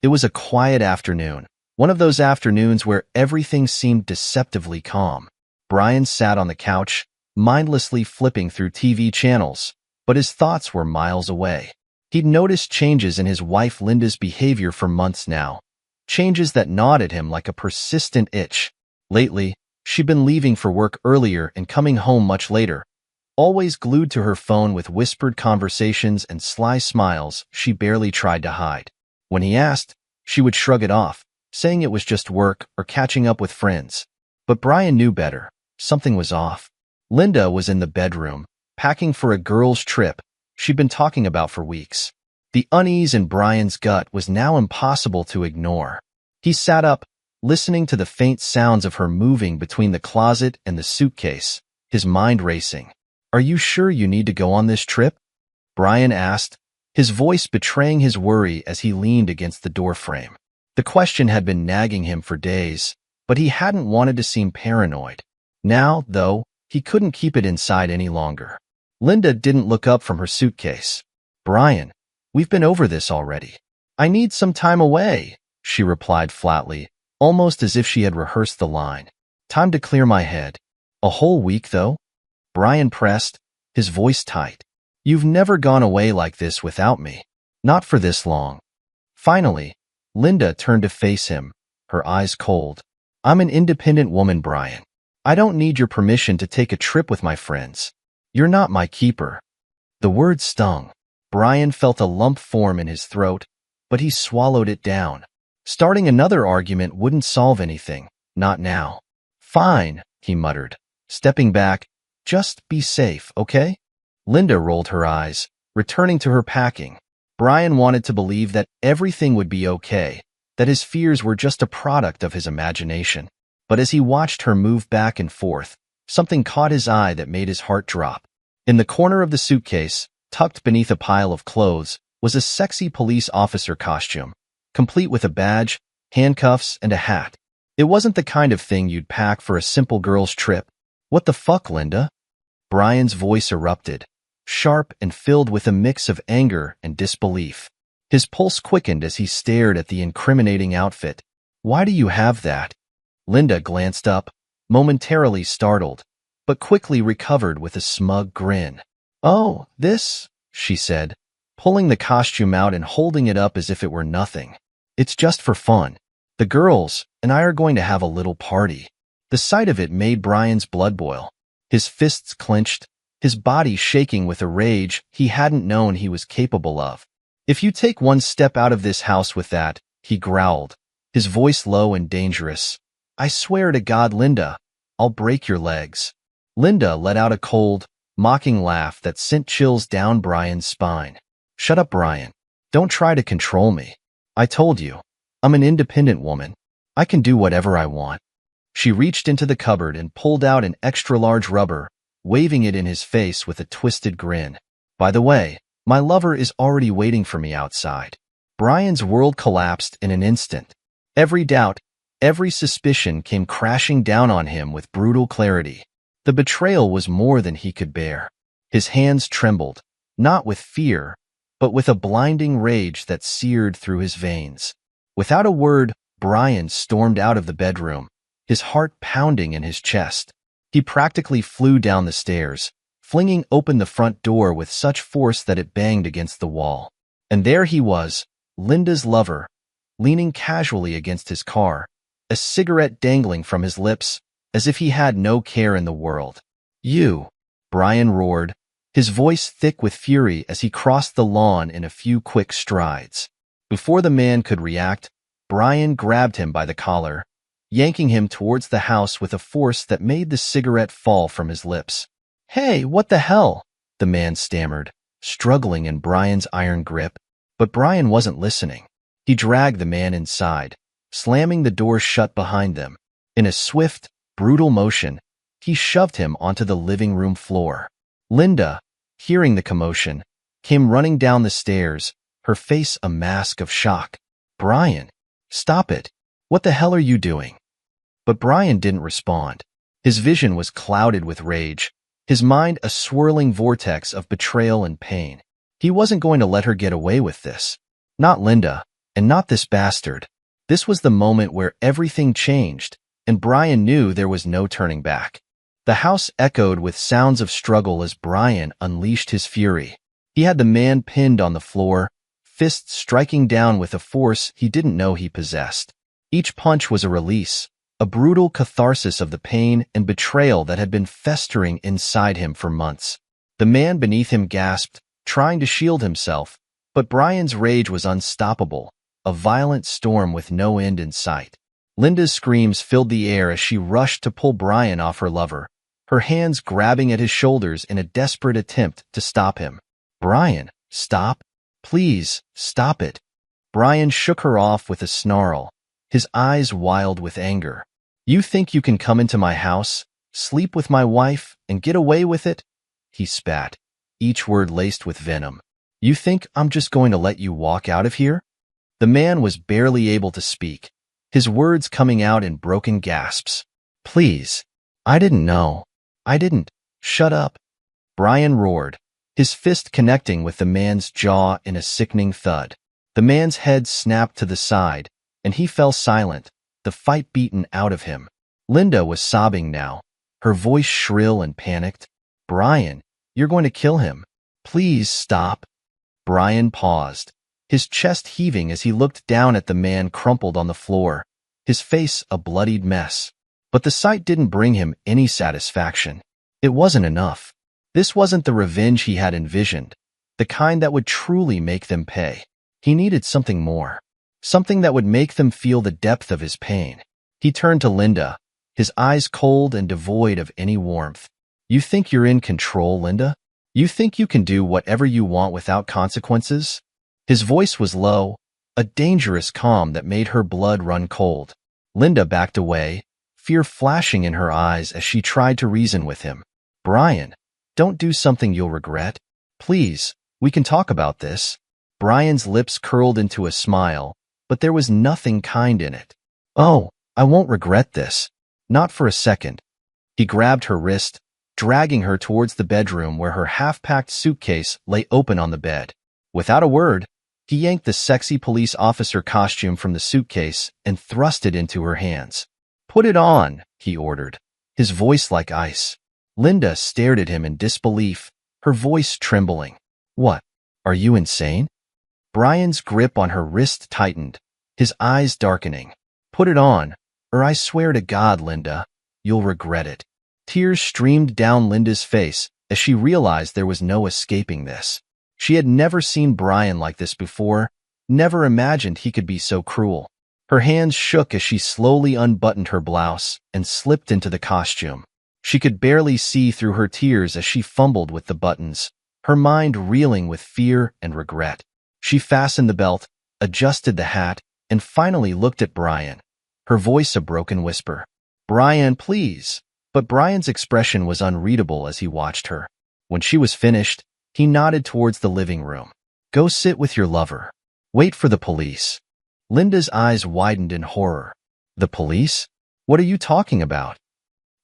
It was a quiet afternoon, one of those afternoons where everything seemed deceptively calm. Brian sat on the couch, mindlessly flipping through TV channels, but his thoughts were miles away. He'd noticed changes in his wife Linda's behavior for months now, changes that gnawed at him like a persistent itch. Lately, she'd been leaving for work earlier and coming home much later, always glued to her phone with whispered conversations and sly smiles she barely tried to hide. When he asked, she would shrug it off, saying it was just work or catching up with friends. But Brian knew better. Something was off. Linda was in the bedroom, packing for a girls' trip she'd been talking about for weeks. The unease in Brian's gut was now impossible to ignore. He sat up, listening to the faint sounds of her moving between the closet and the suitcase, his mind racing. "Are you sure you need to go on this trip?" Brian asked, his voice betraying his worry as he leaned against the doorframe. The question had been nagging him for days, but he hadn't wanted to seem paranoid. Now, though, he couldn't keep it inside any longer. Linda didn't look up from her suitcase. "Brian, we've been over this already. I need some time away," she replied flatly, almost as if she had rehearsed the line. "Time to clear my head." "A whole week, though?" Brian pressed, his voice tight. "You've never gone away like this without me. Not for this long." Finally, Linda turned to face him, her eyes cold. "I'm an independent woman, Brian. I don't need your permission to take a trip with my friends. You're not my keeper." The word stung. Brian felt a lump form in his throat, but he swallowed it down. Starting another argument wouldn't solve anything, not now. "Fine," he muttered, stepping back. "Just be safe, okay?" Linda rolled her eyes, returning to her packing. Brian wanted to believe that everything would be okay, that his fears were just a product of his imagination. But as he watched her move back and forth, something caught his eye that made his heart drop. In the corner of the suitcase, tucked beneath a pile of clothes, was a sexy police officer costume, complete with a badge, handcuffs, and a hat. It wasn't the kind of thing you'd pack for a simple girl's trip. "What the fuck, Linda?" Brian's voice erupted, sharp and filled with a mix of anger and disbelief. His pulse quickened as he stared at the incriminating outfit. "Why do you have that?" Linda glanced up, momentarily startled, but quickly recovered with a smug grin. "Oh, this," she said, pulling the costume out and holding it up as if it were nothing. "It's just for fun. The girls and I are going to have a little party." The sight of it made Brian's blood boil. His fists clenched, his body shaking with a rage he hadn't known he was capable of. "If you take one step out of this house with that," he growled, his voice low and dangerous, "I swear to God, Linda, I'll break your legs." Linda let out a cold, mocking laugh that sent chills down Brian's spine. "Shut up, Brian. Don't try to control me. I told you, I'm an independent woman. I can do whatever I want." She reached into the cupboard and pulled out an extra-large rubber, waving it in his face with a twisted grin. "By the way, my lover is already waiting for me outside." Brian's world collapsed in an instant. Every doubt, every suspicion came crashing down on him with brutal clarity. The betrayal was more than he could bear. His hands trembled, not with fear, but with a blinding rage that seared through his veins. Without a word, Brian stormed out of the bedroom, his heart pounding in his chest. He practically flew down the stairs, flinging open the front door with such force that it banged against the wall. And there he was, Linda's lover, leaning casually against his car, a cigarette dangling from his lips, as if he had no care in the world. "You," Brian roared, his voice thick with fury as he crossed the lawn in a few quick strides. Before the man could react, Brian grabbed him by the collar, yanking him towards the house with a force that made the cigarette fall from his lips. "Hey, what the hell?" the man stammered, struggling in Brian's iron grip. But Brian wasn't listening. He dragged the man inside, slamming the door shut behind them. In a swift, brutal motion, he shoved him onto the living room floor. Linda, hearing the commotion, came running down the stairs, her face a mask of shock. "Brian, stop it. What the hell are you doing?" But Brian didn't respond. His vision was clouded with rage, his mind a swirling vortex of betrayal and pain. He wasn't going to let her get away with this. Not Linda, And not this bastard. This was the moment where everything changed, and Brian knew there was no turning back. The house echoed with sounds of struggle as Brian unleashed his fury. He had the man pinned on the floor, fists striking down with a force he didn't know he possessed. Each punch was a release, a brutal catharsis of the pain and betrayal that had been festering inside him for months. The man beneath him gasped, trying to shield himself, but Brian's rage was unstoppable, a violent storm with no end in sight. Linda's screams filled the air as she rushed to pull Brian off her lover, her hands grabbing at his shoulders in a desperate attempt to stop him. "Brian, stop. Please, stop it." Brian shook her off with a snarl, his eyes wild with anger. "You think you can come into my house, sleep with my wife, and get away with it?" He spat, each word laced with venom. "You think I'm just going to let you walk out of here?" The man was barely able to speak, his words coming out in broken gasps. "Please. I didn't know. I didn't. Shut up." Brian roared, his fist connecting with the man's jaw in a sickening thud. The man's head snapped to the side, and he fell silent, the fight beaten out of him. Linda was sobbing now, her voice shrill and panicked. "Brian, you're going to kill him. Please stop." Brian paused, his chest heaving as he looked down at the man crumpled on the floor, his face a bloodied mess. But the sight didn't bring him any satisfaction. It wasn't enough. This wasn't the revenge he had envisioned, the kind that would truly make them pay. He needed something more, something that would make them feel the depth of his pain. He turned to Linda, his eyes cold and devoid of any warmth. "You think you're in control, Linda? You think you can do whatever you want without consequences?" His voice was low, a dangerous calm that made her blood run cold. Linda backed away, fear flashing in her eyes as she tried to reason with him. "Brian, don't do something you'll regret. Please, we can talk about this." Brian's lips curled into a smile, but there was nothing kind in it. "Oh, I won't regret this. Not for a second." He grabbed her wrist, dragging her towards the bedroom where her half-packed suitcase lay open on the bed. Without a word, he yanked the sexy police officer costume from the suitcase and thrust it into her hands. "Put it on," he ordered, his voice like ice. Linda stared at him in disbelief, her voice trembling. "What? Are you insane?" Brian's grip on her wrist tightened, his eyes darkening. "Put it on, or I swear to God, Linda, you'll regret it." Tears streamed down Linda's face as she realized there was no escaping this. She had never seen Brian like this before, never imagined he could be so cruel. Her hands shook as she slowly unbuttoned her blouse and slipped into the costume. She could barely see through her tears as she fumbled with the buttons, her mind reeling with fear and regret. She fastened the belt, adjusted the hat, and finally looked at Brian, her voice a broken whisper. "Brian, please." But Brian's expression was unreadable as he watched her. When she was finished, he nodded towards the living room. "Go sit with your lover. Wait for the police." Linda's eyes widened in horror. "The police? What are you talking about?"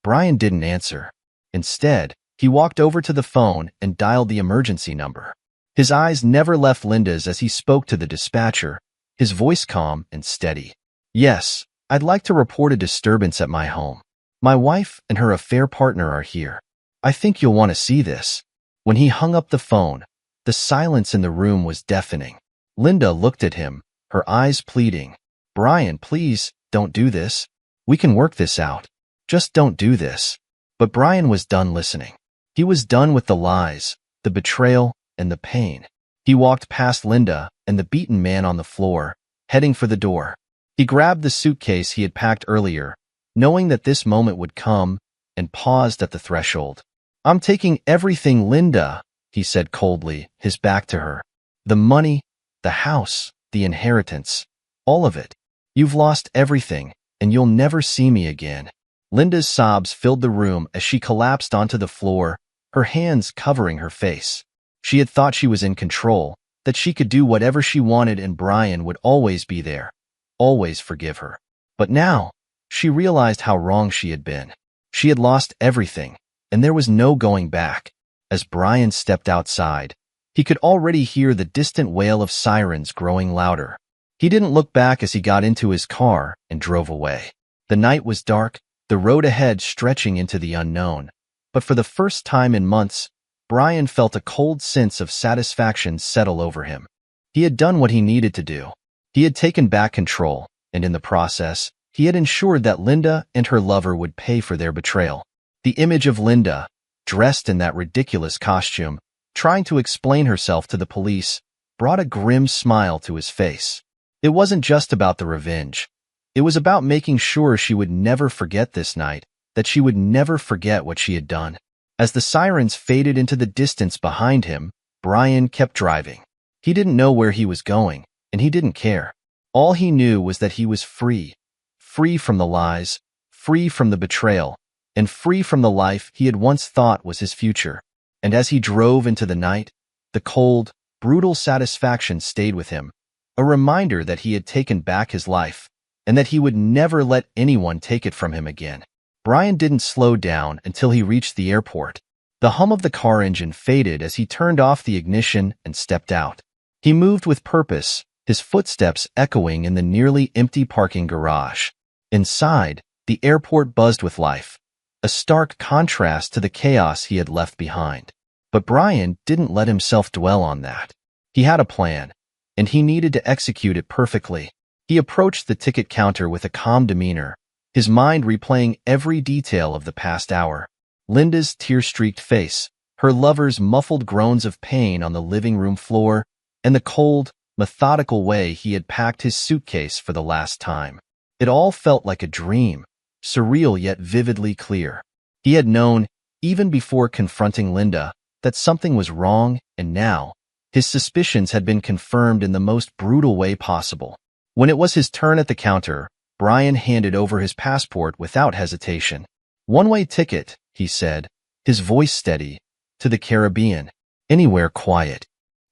Brian didn't answer. Instead, he walked over to the phone and dialed the emergency number. His eyes never left Linda's as he spoke to the dispatcher, his voice calm and steady. "Yes, I'd like to report a disturbance at my home. My wife and her affair partner are here. I think you'll want to see this." When he hung up the phone, the silence in the room was deafening. Linda looked at him, her eyes pleading. "Brian, please, don't do this. We can work this out. Just don't do this." But Brian was done listening. He was done with the lies, the betrayal, and the pain. He walked past Linda and the beaten man on the floor, heading for the door. He grabbed the suitcase he had packed earlier, knowing that this moment would come, and paused at the threshold. "I'm taking everything, Linda," he said coldly, his back to her. "The money, the house, the inheritance, all of it. You've lost everything, and you'll never see me again." Linda's sobs filled the room as she collapsed onto the floor, her hands covering her face. She had thought she was in control, that she could do whatever she wanted and Brian would always be there, always forgive her. But now, she realized how wrong she had been. She had lost everything, and there was no going back. As Brian stepped outside, he could already hear the distant wail of sirens growing louder. He didn't look back as he got into his car and drove away. The night was dark, the road ahead stretching into the unknown. But for the first time in months, Brian felt a cold sense of satisfaction settle over him. He had done what he needed to do. He had taken back control, and in the process, he had ensured that Linda and her lover would pay for their betrayal. The image of Linda, dressed in that ridiculous costume, trying to explain herself to the police, brought a grim smile to his face. It wasn't just about the revenge. It was about making sure she would never forget this night, that she would never forget what she had done. As the sirens faded into the distance behind him, Brian kept driving. He didn't know where he was going, and he didn't care. All he knew was that he was free. Free from the lies, free from the betrayal, and free from the life he had once thought was his future. And as he drove into the night, the cold, brutal satisfaction stayed with him, a reminder that he had taken back his life, and that he would never let anyone take it from him again. Brian didn't slow down until he reached the airport. The hum of the car engine faded as he turned off the ignition and stepped out. He moved with purpose, his footsteps echoing in the nearly empty parking garage. Inside, the airport buzzed with life, a stark contrast to the chaos he had left behind. But Brian didn't let himself dwell on that. He had a plan, and he needed to execute it perfectly. He approached the ticket counter with a calm demeanor, his mind replaying every detail of the past hour. Linda's tear-streaked face, her lover's muffled groans of pain on the living room floor, and the cold, methodical way he had packed his suitcase for the last time. It all felt like a dream, surreal yet vividly clear. He had known, even before confronting Linda, that something was wrong, and now, his suspicions had been confirmed in the most brutal way possible. When it was his turn at the counter, Brian handed over his passport without hesitation. "One-way ticket," he said, his voice steady, "to the Caribbean. Anywhere quiet."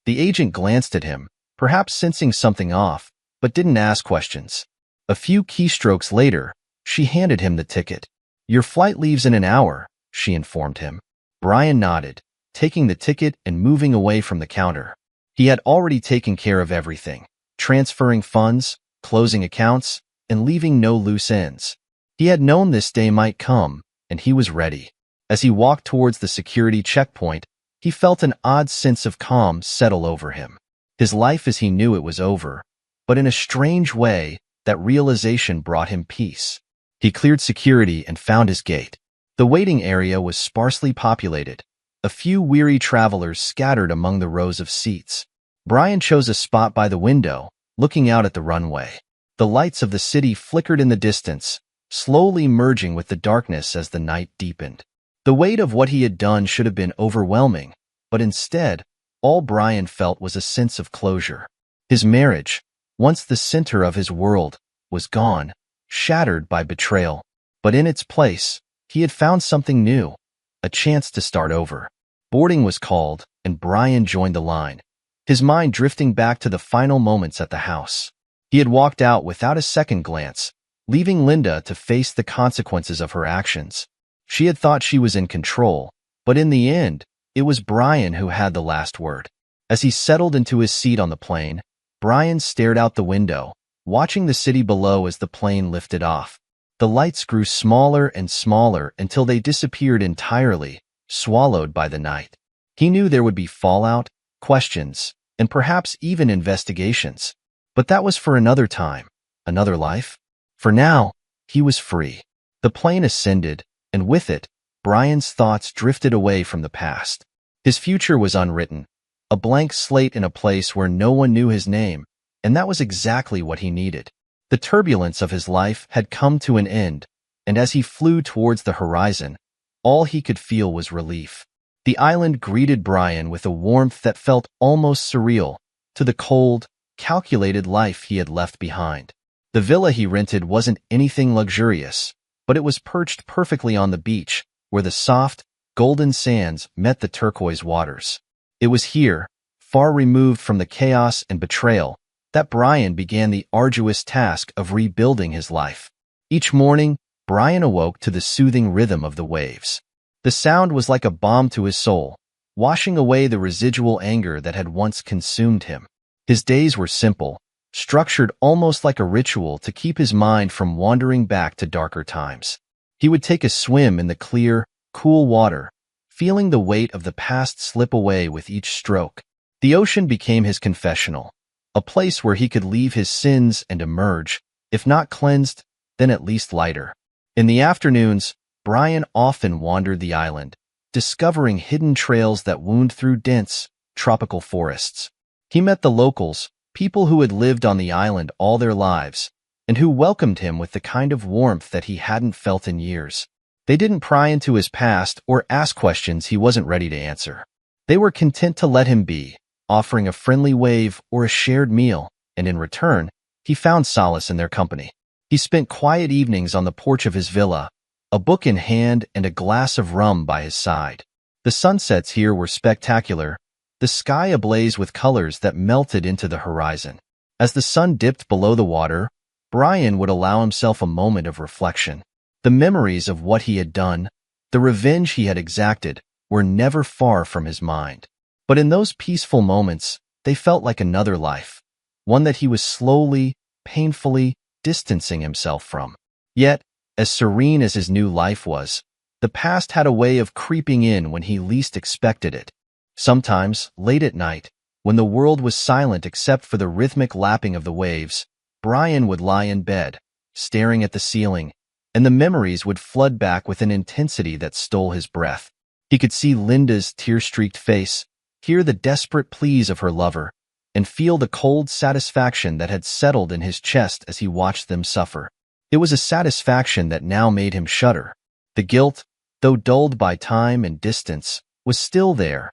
The agent glanced at him, perhaps sensing something off, but didn't ask questions. A few keystrokes later, she handed him the ticket. "Your flight leaves in an hour," she informed him. Brian nodded, taking the ticket and moving away from the counter. He had already taken care of everything, transferring funds, closing accounts, and leaving no loose ends. He had known this day might come, and he was ready. As he walked towards the security checkpoint, he felt an odd sense of calm settle over him. His life as he knew it was over, but in a strange way, that realization brought him peace. He cleared security and found his gate. The waiting area was sparsely populated, a few weary travelers scattered among the rows of seats. Brian chose a spot by the window, looking out at the runway. The lights of the city flickered in the distance, slowly merging with the darkness as the night deepened. The weight of what he had done should have been overwhelming, but instead, all Brian felt was a sense of closure. His marriage, once the center of his world, was gone, shattered by betrayal. But in its place, he had found something new, a chance to start over. Boarding was called, and Brian joined the line, his mind drifting back to the final moments at the house. He had walked out without a second glance, leaving Linda to face the consequences of her actions. She had thought she was in control, but in the end, it was Brian who had the last word. As he settled into his seat on the plane, Brian stared out the window, watching the city below as the plane lifted off. The lights grew smaller and smaller until they disappeared entirely, swallowed by the night. He knew there would be fallout, questions, and perhaps even investigations. But that was for another time, another life. For now, he was free. The plane ascended, and with it, Brian's thoughts drifted away from the past. His future was unwritten, a blank slate in a place where no one knew his name, and that was exactly what he needed. The turbulence of his life had come to an end, and as he flew towards the horizon, all he could feel was relief. The island greeted Brian with a warmth that felt almost surreal to the cold, calculated life he had left behind. The villa he rented wasn't anything luxurious, but it was perched perfectly on the beach, where the soft, golden sands met the turquoise waters. It was here, far removed from the chaos and betrayal, that Brian began the arduous task of rebuilding his life. Each morning, Brian awoke to the soothing rhythm of the waves. The sound was like a balm to his soul, washing away the residual anger that had once consumed him. His days were simple, structured almost like a ritual to keep his mind from wandering back to darker times. He would take a swim in the clear, cool water, feeling the weight of the past slip away with each stroke. The ocean became his confessional, a place where he could leave his sins and emerge, if not cleansed, then at least lighter. In the afternoons, Brian often wandered the island, discovering hidden trails that wound through dense, tropical forests. He met the locals, people who had lived on the island all their lives, and who welcomed him with the kind of warmth that he hadn't felt in years. They didn't pry into his past or ask questions he wasn't ready to answer. They were content to let him be, offering a friendly wave or a shared meal, and in return, he found solace in their company. He spent quiet evenings on the porch of his villa, a book in hand and a glass of rum by his side. The sunsets here were spectacular, the sky ablaze with colors that melted into the horizon. As the sun dipped below the water, Brian would allow himself a moment of reflection. The memories of what he had done, the revenge he had exacted, were never far from his mind. But in those peaceful moments, they felt like another life, one that he was slowly, painfully distancing himself from. Yet, as serene as his new life was, the past had a way of creeping in when he least expected it. Sometimes, late at night, when the world was silent except for the rhythmic lapping of the waves, Brian would lie in bed, staring at the ceiling, and the memories would flood back with an intensity that stole his breath. He could see Linda's tear-streaked face, hear the desperate pleas of her lover, and feel the cold satisfaction that had settled in his chest as he watched them suffer. It was a satisfaction that now made him shudder. The guilt, though dulled by time and distance, was still there,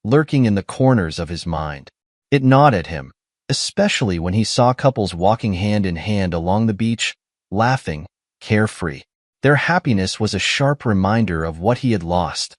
lurking in the corners of his mind. It gnawed at him, especially when he saw couples walking hand in hand along the beach, laughing, carefree. Their happiness was a sharp reminder of what he had lost.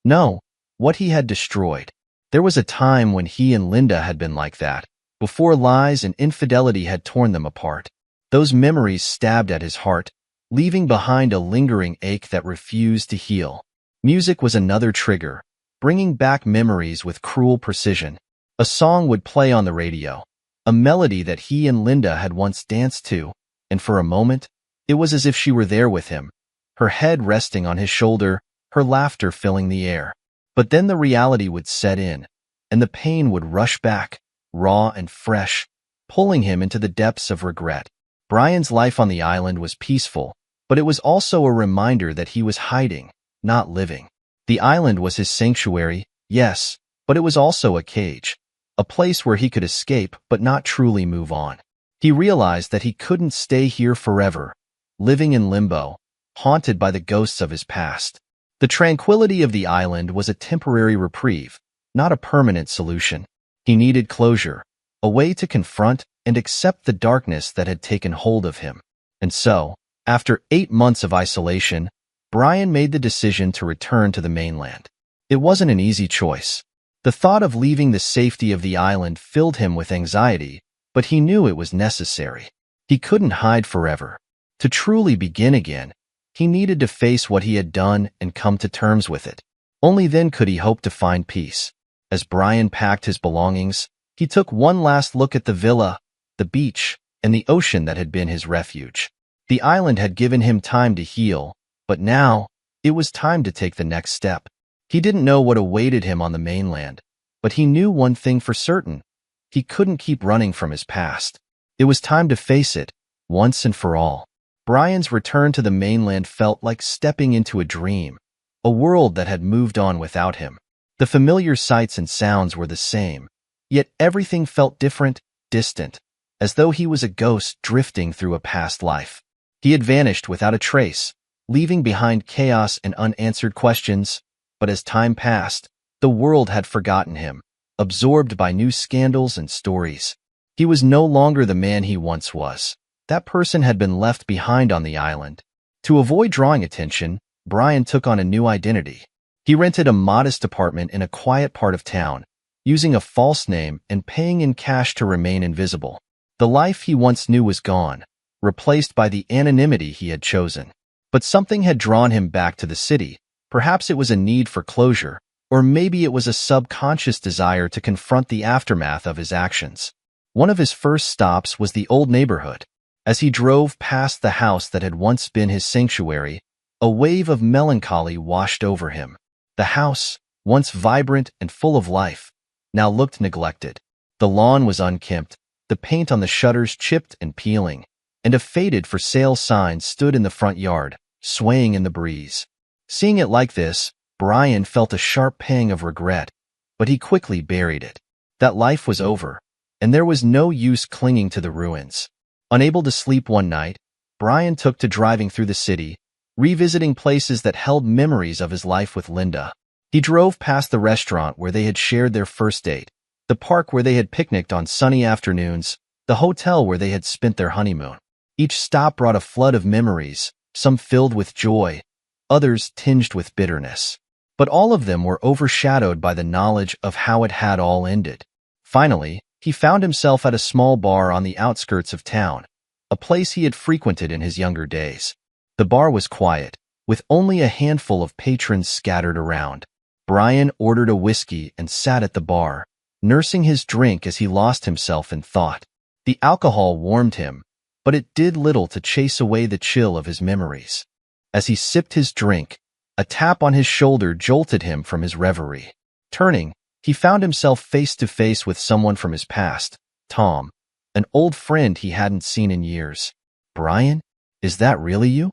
No, what he had destroyed. There was a time when he and Linda had been like that, before lies and infidelity had torn them apart. Those memories stabbed at his heart, leaving behind a lingering ache that refused to heal. Music was another trigger, bringing back memories with cruel precision. A song would play on the radio, a melody that he and Linda had once danced to, and for a moment, it was as if she were there with him, her head resting on his shoulder, her laughter filling the air. But then the reality would set in, and the pain would rush back, raw and fresh, pulling him into the depths of regret. Brian's life on the island was peaceful, but it was also a reminder that he was hiding, not living. The island was his sanctuary, yes, but it was also a cage, a place where he could escape but not truly move on. He realized that he couldn't stay here forever, living in limbo, haunted by the ghosts of his past. The tranquility of the island was a temporary reprieve, not a permanent solution. He needed closure, a way to confront and accept the darkness that had taken hold of him. And so, after 8 months of isolation, Brian made the decision to return to the mainland. It wasn't an easy choice. The thought of leaving the safety of the island filled him with anxiety, but he knew it was necessary. He couldn't hide forever. To truly begin again, he needed to face what he had done and come to terms with it. Only then could he hope to find peace. As Brian packed his belongings, he took one last look at the villa, the beach, and the ocean that had been his refuge. The island had given him time to heal, but now, it was time to take the next step. He didn't know what awaited him on the mainland, but he knew one thing for certain. He couldn't keep running from his past. It was time to face it, once and for all. Brian's return to the mainland felt like stepping into a dream, a world that had moved on without him. The familiar sights and sounds were the same, yet everything felt different, distant, as though he was a ghost drifting through a past life. He had vanished without a trace, leaving behind chaos and unanswered questions, but as time passed, the world had forgotten him, absorbed by new scandals and stories. He was no longer the man he once was. That person had been left behind on the island. To avoid drawing attention, Brian took on a new identity. He rented a modest apartment in a quiet part of town, using a false name and paying in cash to remain invisible. The life he once knew was gone, replaced by the anonymity he had chosen. But something had drawn him back to the city. Perhaps it was a need for closure, or maybe it was a subconscious desire to confront the aftermath of his actions. One of his first stops was the old neighborhood. As he drove past the house that had once been his sanctuary, a wave of melancholy washed over him. The house, once vibrant and full of life, now looked neglected. The lawn was unkempt, the paint on the shutters chipped and peeling, and a faded for sale sign stood in the front yard, swaying in the breeze. Seeing it like this, Brian felt a sharp pang of regret, but he quickly buried it. That life was over, and there was no use clinging to the ruins. Unable to sleep one night, Brian took to driving through the city, revisiting places that held memories of his life with Linda. He drove past the restaurant where they had shared their first date, the park where they had picnicked on sunny afternoons, the hotel where they had spent their honeymoon. Each stop brought a flood of memories, some filled with joy, others tinged with bitterness. But all of them were overshadowed by the knowledge of how it had all ended. Finally, he found himself at a small bar on the outskirts of town, a place he had frequented in his younger days. The bar was quiet, with only a handful of patrons scattered around. Brian ordered a whiskey and sat at the bar, nursing his drink as he lost himself in thought. The alcohol warmed him, but it did little to chase away the chill of his memories. As he sipped his drink, a tap on his shoulder jolted him from his reverie. Turning, he found himself face to face with someone from his past, Tom, an old friend he hadn't seen in years. "Brian, is that really you?"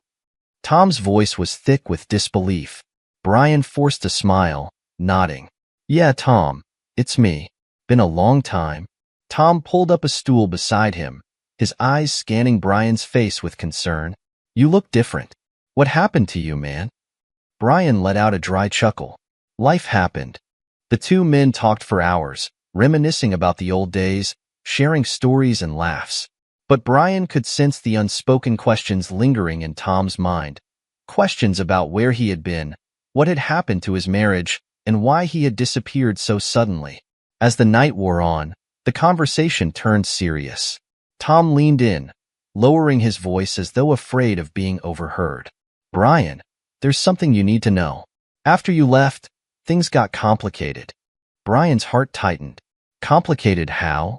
Tom's voice was thick with disbelief. Brian forced a smile, nodding. "Yeah, Tom, it's me. Been a long time." Tom pulled up a stool beside him, his eyes scanning Brian's face with concern. "You look different. What happened to you, man?" Brian let out a dry chuckle. Life happened. The two men talked for hours, reminiscing about the old days, sharing stories and laughs. But Brian could sense the unspoken questions lingering in Tom's mind. Questions about where he had been, what had happened to his marriage, and why he had disappeared so suddenly. As the night wore on, the conversation turned serious. Tom leaned in, lowering his voice as though afraid of being overheard. "Brian, there's something you need to know. After you left, things got complicated." Brian's heart tightened. "Complicated how?"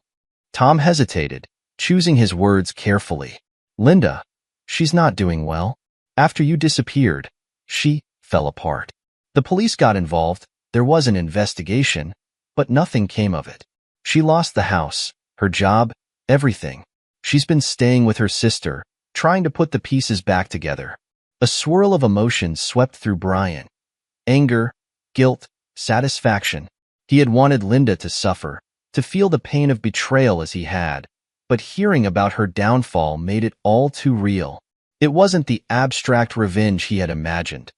Tom hesitated, choosing his words carefully. "Linda, she's not doing well. After you disappeared, she fell apart. The police got involved, there was an investigation, but nothing came of it. She lost the house, her job, everything. She's been staying with her sister, trying to put the pieces back together." A swirl of emotions swept through Brian. Anger, guilt, satisfaction. He had wanted Linda to suffer, to feel the pain of betrayal as he had, but hearing about her downfall made it all too real. It wasn't the abstract revenge he had imagined.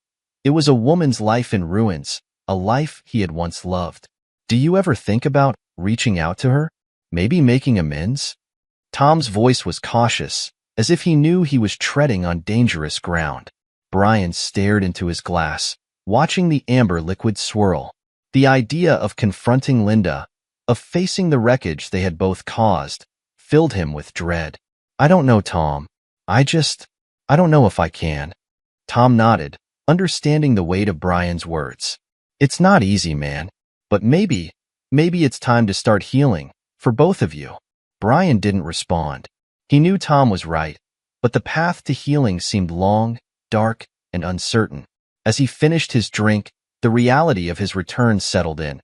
It was a woman's life in ruins, a life he had once loved. "Do you ever think about reaching out to her? Maybe making amends?" Tom's voice was cautious, as if he knew he was treading on dangerous ground. Brian stared into his glass, watching the amber liquid swirl. The idea of confronting Linda, of facing the wreckage they had both caused, filled him with dread. "I don't know, Tom. I don't know if I can." Tom nodded, understanding the weight of Brian's words. "It's not easy, man, but maybe it's time to start healing, for both of you." Brian didn't respond. He knew Tom was right, but the path to healing seemed long, dark, and uncertain. As he finished his drink, the reality of his return settled in.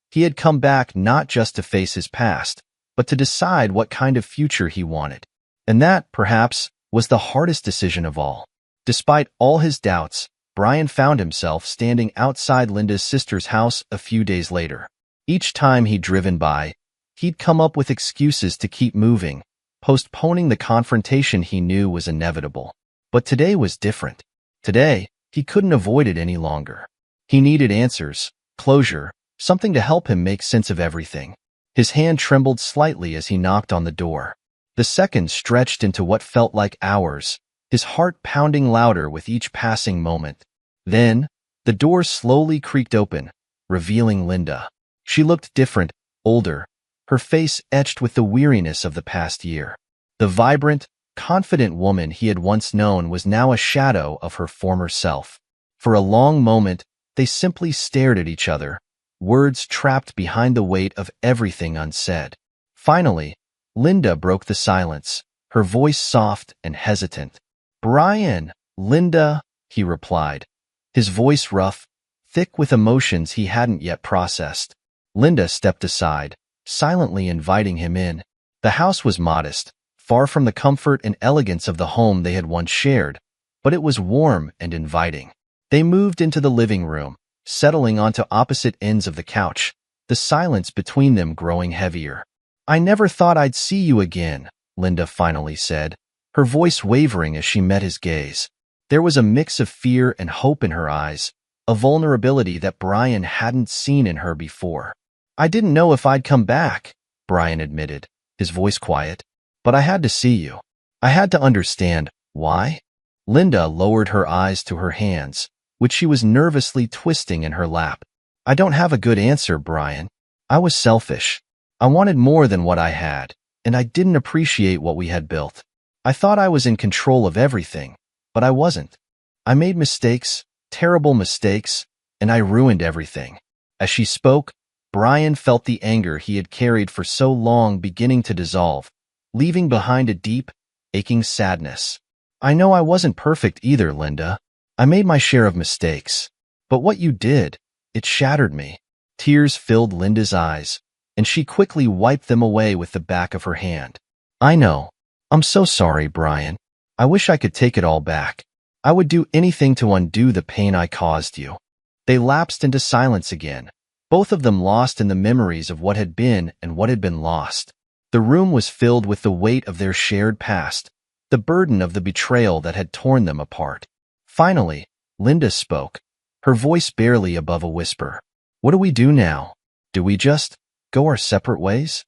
He had come back not just to face his past, but to decide what kind of future he wanted. And that, perhaps, was the hardest decision of all. Despite all his doubts, Brian found himself standing outside Linda's sister's house a few days later. Each time he'd driven by, he'd come up with excuses to keep moving, postponing the confrontation he knew was inevitable. But today was different. Today, he couldn't avoid it any longer. He needed answers, closure, something to help him make sense of everything. His hand trembled slightly as he knocked on the door. The seconds stretched into what felt like hours, his heart pounding louder with each passing moment. Then, the door slowly creaked open, revealing Linda. She looked different, older, her face etched with the weariness of the past year. The vibrant, confident woman he had once known was now a shadow of her former self. For a long moment, they simply stared at each other, words trapped behind the weight of everything unsaid. Finally, Linda broke the silence, her voice soft and hesitant. "Brian, Linda," he replied, his voice rough, thick with emotions he hadn't yet processed. Linda stepped aside, silently inviting him in. The house was modest, far from the comfort and elegance of the home they had once shared, but it was warm and inviting. They moved into the living room, settling onto opposite ends of the couch, the silence between them growing heavier. "I never thought I'd see you again," Linda finally said, her voice wavering as she met his gaze. There was a mix of fear and hope in her eyes, a vulnerability that Brian hadn't seen in her before. "I didn't know if I'd come back," Brian admitted, his voice quiet, "but I had to see you. I had to understand why." Linda lowered her eyes to her hands, which she was nervously twisting in her lap. "I don't have a good answer, Brian. I was selfish. I wanted more than what I had, and I didn't appreciate what we had built. I thought I was in control of everything, but I wasn't. I made mistakes, terrible mistakes, and I ruined everything." As she spoke, Brian felt the anger he had carried for so long beginning to dissolve, leaving behind a deep, aching sadness. "I know I wasn't perfect either, Linda. I made my share of mistakes. But what you did, it shattered me." Tears filled Linda's eyes, and she quickly wiped them away with the back of her hand. "I know. I'm so sorry, Brian. I wish I could take it all back. I would do anything to undo the pain I caused you." They lapsed into silence again, both of them lost in the memories of what had been and what had been lost. The room was filled with the weight of their shared past, the burden of the betrayal that had torn them apart. Finally, Linda spoke, her voice barely above a whisper. "What do we do now? Do we just go our separate ways?"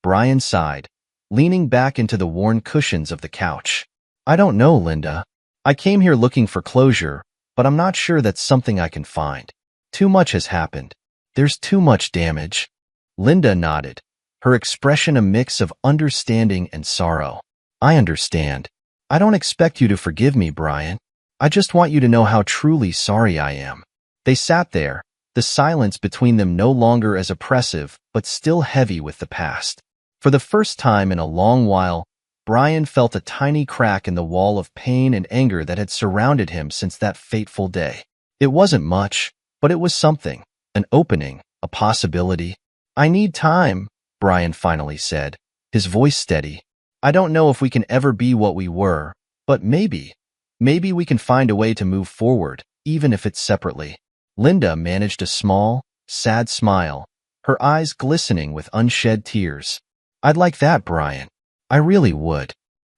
Brian sighed, leaning back into the worn cushions of the couch. "I don't know, Linda. I came here looking for closure, but I'm not sure that's something I can find. Too much has happened. There's too much damage." Linda nodded, her expression a mix of understanding and sorrow. "I understand. I don't expect you to forgive me, Brian. I just want you to know how truly sorry I am." They sat there, the silence between them no longer as oppressive, but still heavy with the past. For the first time in a long while, Brian felt a tiny crack in the wall of pain and anger that had surrounded him since that fateful day. It wasn't much, but it was something, an opening, a possibility. "I need time," Brian finally said, his voice steady. "I don't know if we can ever be what we were, but maybe we can find a way to move forward, even if it's separately." Linda managed a small, sad smile, her eyes glistening with unshed tears. "I'd like that, Brian. I really would."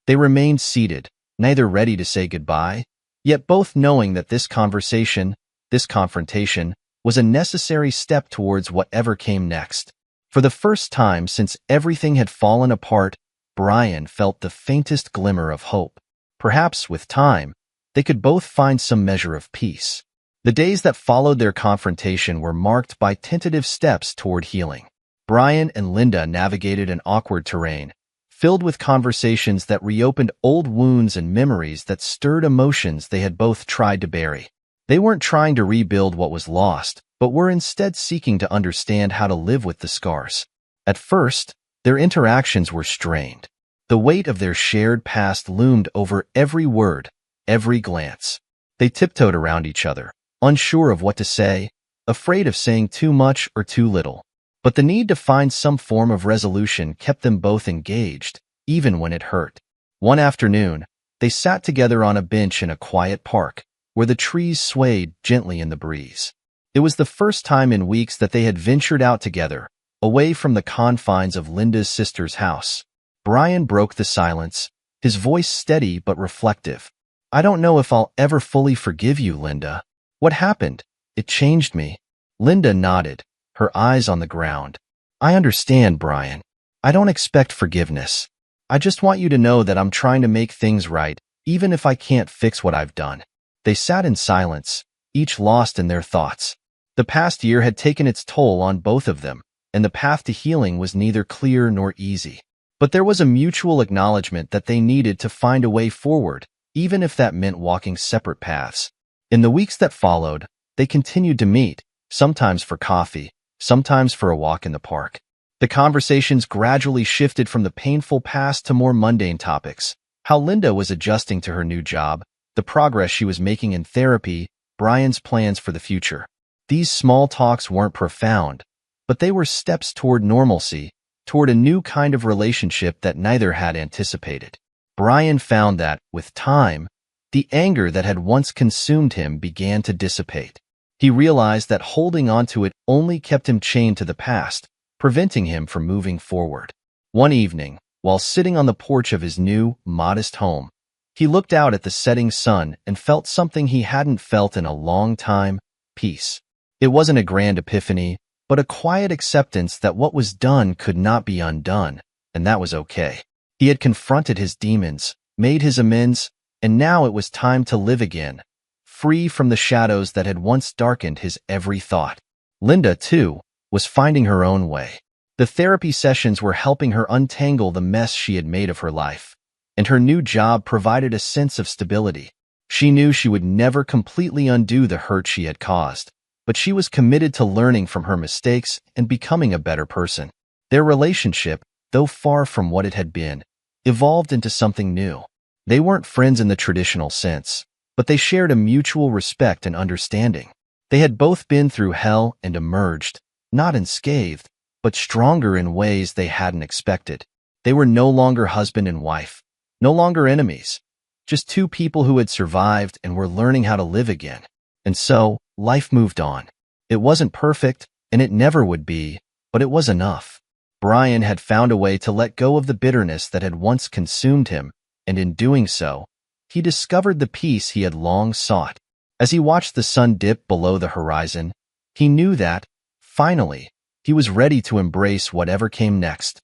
They remained seated, neither ready to say goodbye, yet both knowing that this confrontation, was a necessary step towards whatever came next. For the first time since everything had fallen apart, Brian felt the faintest glimmer of hope. Perhaps, with time, they could both find some measure of peace. The days that followed their confrontation were marked by tentative steps toward healing. Brian and Linda navigated an awkward terrain, filled with conversations that reopened old wounds and memories that stirred emotions they had both tried to bury. They weren't trying to rebuild what was lost, but were instead seeking to understand how to live with the scars. At first, their interactions were strained. The weight of their shared past loomed over every word, every glance. They tiptoed around each other, unsure of what to say, afraid of saying too much or too little. But the need to find some form of resolution kept them both engaged, even when it hurt. One afternoon, they sat together on a bench in a quiet park, where the trees swayed gently in the breeze. It was the first time in weeks that they had ventured out together, away from the confines of Linda's sister's house. Brian broke the silence, his voice steady but reflective. "I don't know if I'll ever fully forgive you, Linda. What happened? It changed me." Linda nodded, her eyes on the ground. "I understand, Brian. I don't expect forgiveness. I just want you to know that I'm trying to make things right, even if I can't fix what I've done." They sat in silence, each lost in their thoughts. The past year had taken its toll on both of them, and the path to healing was neither clear nor easy. But there was a mutual acknowledgement that they needed to find a way forward, even if that meant walking separate paths. In the weeks that followed, they continued to meet, sometimes for coffee, sometimes for a walk in the park. The conversations gradually shifted from the painful past to more mundane topics. How Linda was adjusting to her new job, the progress she was making in therapy, Brian's plans for the future. These small talks weren't profound, but they were steps toward normalcy, toward a new kind of relationship that neither had anticipated. Brian found that, with time, the anger that had once consumed him began to dissipate. He realized that holding on to it only kept him chained to the past, preventing him from moving forward. One evening, while sitting on the porch of his new, modest home, he looked out at the setting sun and felt something he hadn't felt in a long time: peace. It wasn't a grand epiphany, but a quiet acceptance that what was done could not be undone, and that was okay. He had confronted his demons, made his amends, and now it was time to live again, free from the shadows that had once darkened his every thought. Linda, too, was finding her own way. The therapy sessions were helping her untangle the mess she had made of her life, and her new job provided a sense of stability. She knew she would never completely undo the hurt she had caused, but she was committed to learning from her mistakes and becoming a better person. Their relationship, though far from what it had been, evolved into something new. They weren't friends in the traditional sense, but they shared a mutual respect and understanding. They had both been through hell and emerged, not unscathed, but stronger in ways they hadn't expected. They were no longer husband and wife, no longer enemies, just two people who had survived and were learning how to live again. And so, life moved on. It wasn't perfect, and it never would be, but it was enough. Brian had found a way to let go of the bitterness that had once consumed him, and in doing so, he discovered the peace he had long sought. As he watched the sun dip below the horizon, he knew that, finally, he was ready to embrace whatever came next.